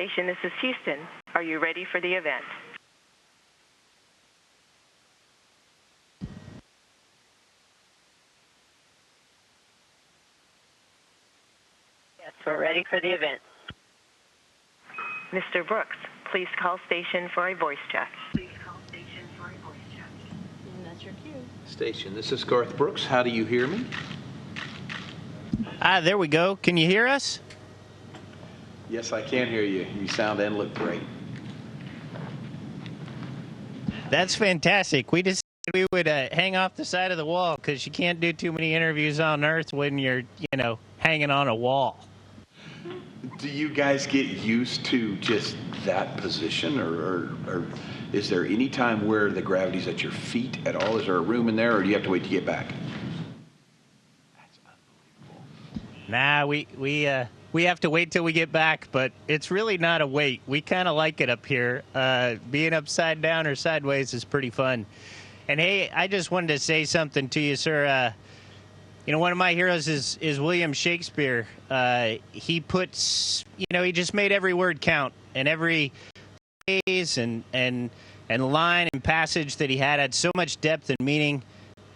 station. This is Houston. Are you ready for the event? Yes, we're ready for the event. Mr. Brooks, please call station for a voice check. Please call station for a voice check. And that's your cue. Station, this is Garth Brooks. How do you hear me? There we go. Can you hear us? Yes, I can hear you. You sound and look great. That's fantastic. We decided we would hang off the side of the wall because you can't do too many interviews on Earth when you're, hanging on a wall. Do you guys get used to just that position, or is there any time where the gravity's at your feet at all? Is there a room in there, or do you have to wait to get back? That's unbelievable. Nah, we have to wait till we get back, but it's really not a wait. We kind of like it up here. Being upside down or sideways is pretty fun. And hey, I just wanted to say something to you, sir. One of my heroes is William Shakespeare. He puts, he just made every word count, and every phrase and line and passage that he had so much depth and meaning.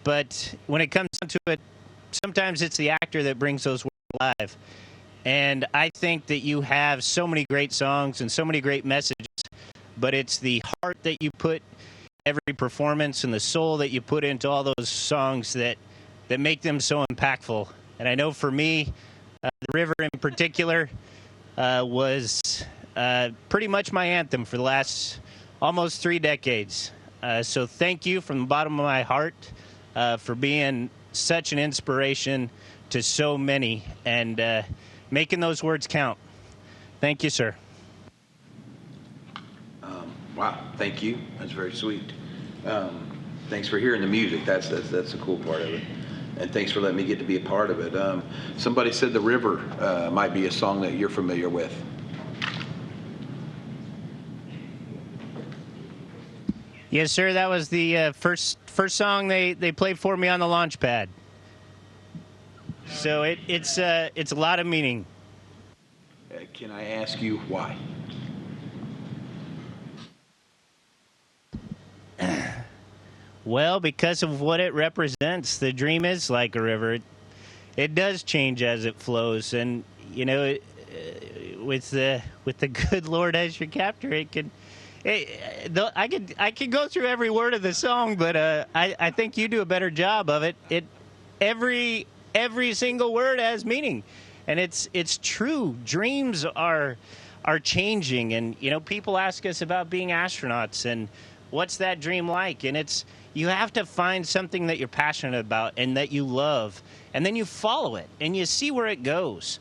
But when it comes down to it, sometimes it's the actor that brings those words alive. And I think that you have so many great songs and so many great messages, but it's the heart that you put every performance and the soul that you put into all those songs that make them so impactful. And I know for me, The River in particular was pretty much my anthem for the last almost 3 decades. So thank you from the bottom of my heart for being such an inspiration to so many and making those words count. Thank you, sir. Wow, thank you. That's very sweet. Thanks for hearing the music. That's the cool part of it. And thanks for letting me get to be a part of it. Somebody said The River might be a song that you're familiar with. Yes, sir. That was the first song they played for me on the launch pad. So it's a lot of meaning. Can I ask you why? Well, because of what it represents. The dream is like a river. It does change as it flows, and with the good Lord as your captor, I could go through every word of the song, but I think you do a better job of it. Every single word has meaning, and it's true. Dreams are changing, and people ask us about being astronauts and what's that dream like, and you have to find something that you're passionate about and that you love, and then you follow it and you see where it goes,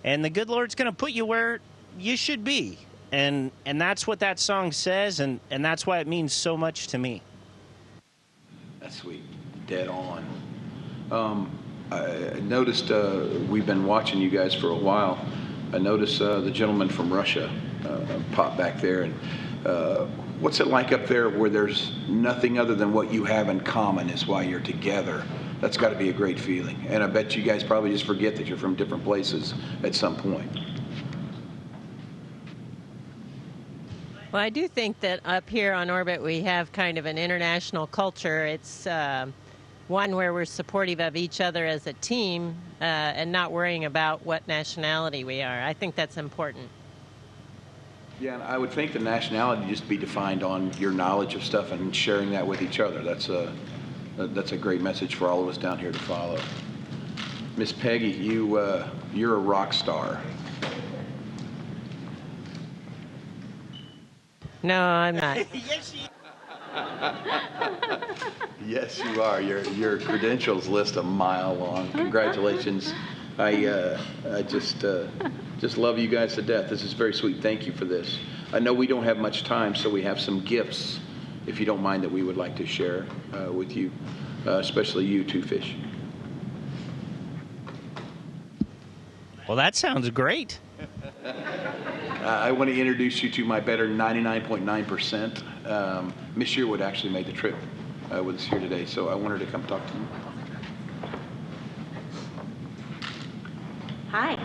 and the good Lord's going to put you where you should be, and that's what that song says, and that's why it means so much to me. That's sweet. Dead on. I noticed we've been watching you guys for a while. I noticed the gentleman from Russia pop back there, and what's it like up there where there's nothing other than what you have in common is why you're together? That's got to be a great feeling. And I bet you guys probably just forget that you're from different places at some point. Well, I do think that up here on orbit we have kind of an international culture. It's one where we're supportive of each other as a team and not worrying about what nationality we are. I think that's important. Yeah, and I would think the nationality just be defined on your knowledge of stuff and sharing that with each other. That's a great message for all of us down here to follow. Miss Peggy, you're a rock star. No, I'm not. Yes, you are. Your credentials list a mile long. Congratulations. I just love you guys to death. This is very sweet. Thank you for this. I know we don't have much time, so we have some gifts, if you don't mind, that we would like to share with you, especially you, Two Fish. Well, that sounds great. I want to introduce you to my better 99.9%. Miss Sherwood actually made the trip with us here today, so I want her to come talk to you. Hi.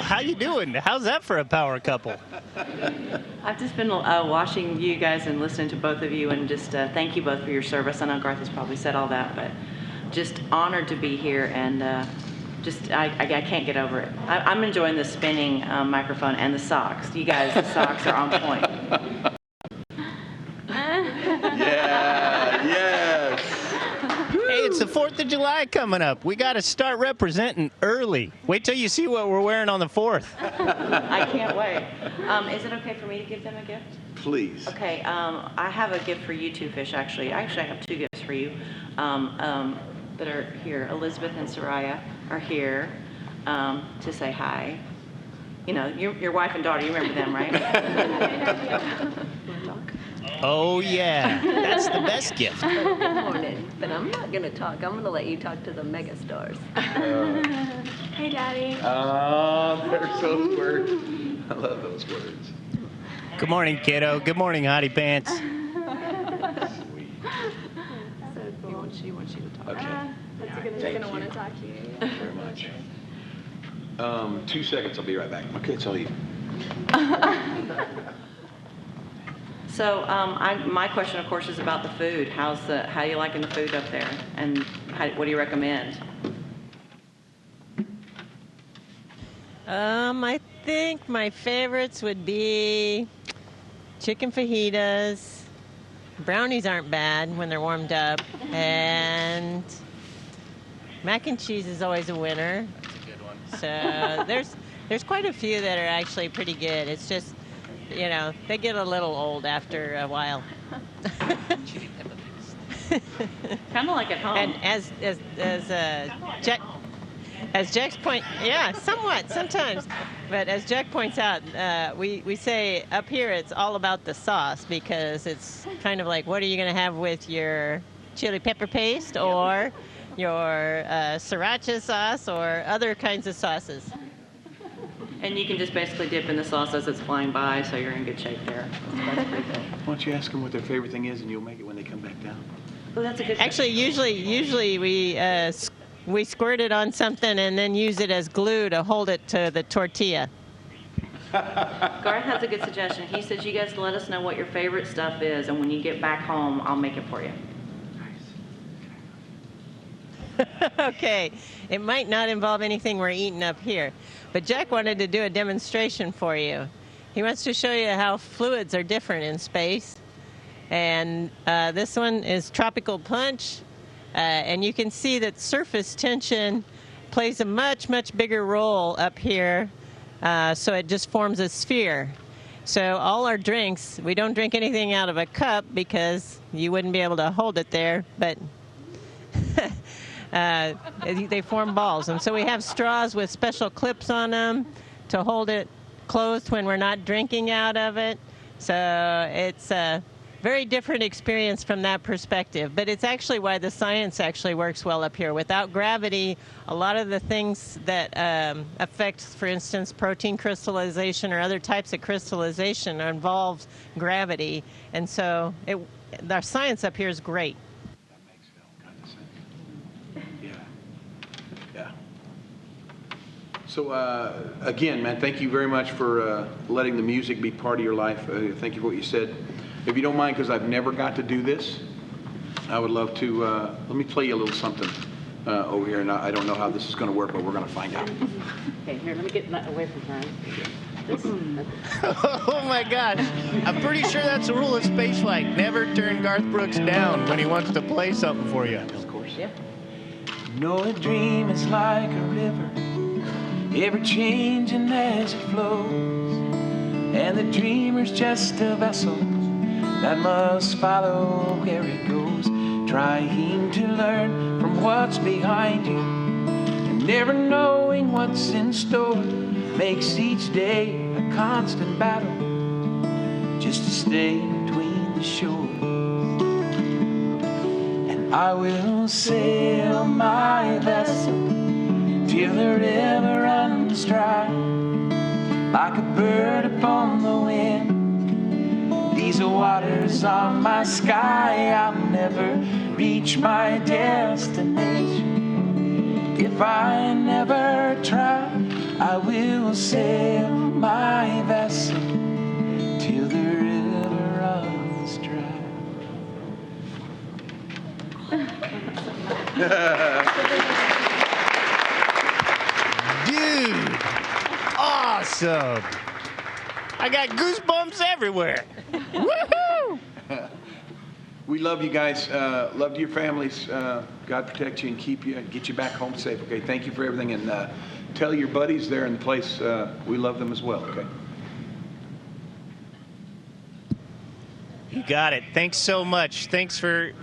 how you doing? How's that for a power couple? I've just been watching you guys and listening to both of you, and just thank you both for your service. I know Garth has probably said all that, but just honored to be here, and I can't get over it. I'm enjoying the spinning microphone and the socks. You guys, the socks are on point. Yeah, yes. Hey, it's the 4th of July coming up. We got to start representing early. Wait till you see what we're wearing on the 4th. I can't wait. Is it okay for me to give them a gift? Please. Okay, I have a gift for you two, Fish, actually. Actually, I have two gifts for you that are here. Elizabeth and Soraya are here to say hi. You know, your wife and daughter, you remember them, right? Oh, yeah. That's the best gift. Good morning. But I'm not going to talk. I'm going to let you talk to the megastars. Hey, Daddy. Oh, there's those words. I love those words. Good morning, kiddo. Good morning, Hottie Pants. Sweet. So cool. She wants you to talk. Okay. That's Thank gonna want you. to talk to you. Thank you very much. 2 seconds, I'll be right back. Okay, it's all you. So my question, of course, is about the food. How you liking the food up there, and what do you recommend? I think my favorites would be chicken fajitas. Brownies aren't bad when they're warmed up, and mac and cheese is always a winner. That's a good one. So there's quite a few that are actually pretty good. It's just, you know, they get a little old after a while. Kind of like at home. And as Jack's point, yeah, somewhat sometimes, but as Jack points out, we say up here it's all about the sauce, because it's kind of like, what are you going to have with your chili pepper paste or your sriracha sauce or other kinds of sauces. And you can just basically dip in the sauce as it's flying by, so you're in good shape there. That's pretty good. Why don't you ask them what their favorite thing is, and you'll make it when they come back down. Well, that's a good. Actually, usually we squirt it on something and then use it as glue to hold it to the tortilla. Garth has a good suggestion. He says you guys let us know what your favorite stuff is, and when you get back home, I'll make it for you. Okay, it might not involve anything we're eating up here, but Jack wanted to do a demonstration for you. He wants to show you how fluids are different in space. And this one is Tropical Punch. And you can see that surface tension plays a much, much bigger role up here. So it just forms a sphere. So all our drinks, we don't drink anything out of a cup because you wouldn't be able to hold it there. But they form balls. And so we have straws with special clips on them to hold it closed when we're not drinking out of it. So it's a very different experience from that perspective. But it's actually why the science actually works well up here. Without gravity, a lot of the things that affect, for instance, protein crystallization or other types of crystallization involves gravity. And so our science up here is great. So, again, man, thank you very much for letting the music be part of your life. Thank you for what you said. If you don't mind, because I've never got to do this, I would love to, let me play you a little something over here. And I don't know how this is going to work, but we're going to find out. Okay, here, let me get that away from her. Oh my gosh. I'm pretty sure that's the rule of spaceflight. Never turn Garth Brooks down when he wants to play something for you. Of course. Yeah. No, a dream is like a river, ever changing as it flows, and the dreamer's just a vessel that must follow where it goes, trying to learn from what's behind you, and never knowing what's in store makes each day a constant battle just to stay between the shores. And I will sail my vessel till the river runs dry, like a bird upon the wind. These waters are my sky. I'll never reach my destination if I never try. I will sail my vessel till the river runs dry. Dude, awesome. I got goosebumps everywhere. Woohoo! We love you guys. Love to your families. God protect you and keep you and get you back home safe. Okay. Thank you for everything. And tell your buddies there in the place we love them as well. Okay. You got it. Thanks so much. Thanks for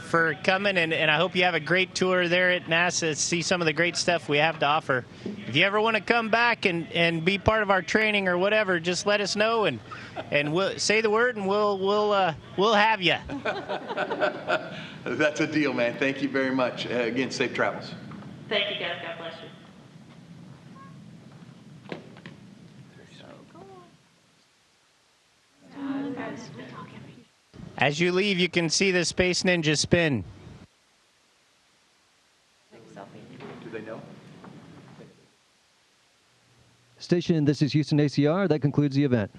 coming, and I hope you have a great tour there at NASA, see some of the great stuff we have to offer. If you ever want to come back and be part of our training or whatever, just let us know, and we'll say the word, and we'll have you. That's a deal, man. Thank you very much. Again, safe travels. Thank you, guys. God bless you. As you leave, you can see the Space Ninja spin. Do they know? Station, this is Houston ACR. That concludes the event.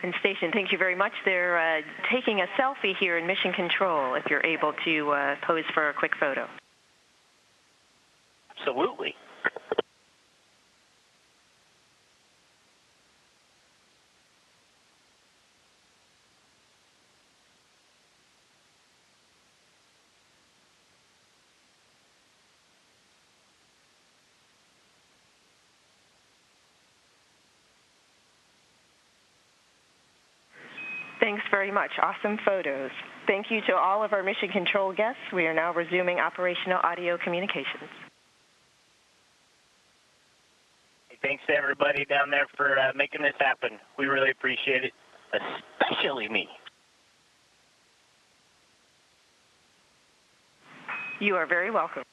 And station, thank you very much. They're taking a selfie here in Mission Control, if you're able to pose for a quick photo. Absolutely. Thanks very much. Awesome photos. Thank you to all of our Mission Control guests. We are now resuming operational audio communications. Thanks to everybody down there for making this happen. We really appreciate it, especially me. You are very welcome.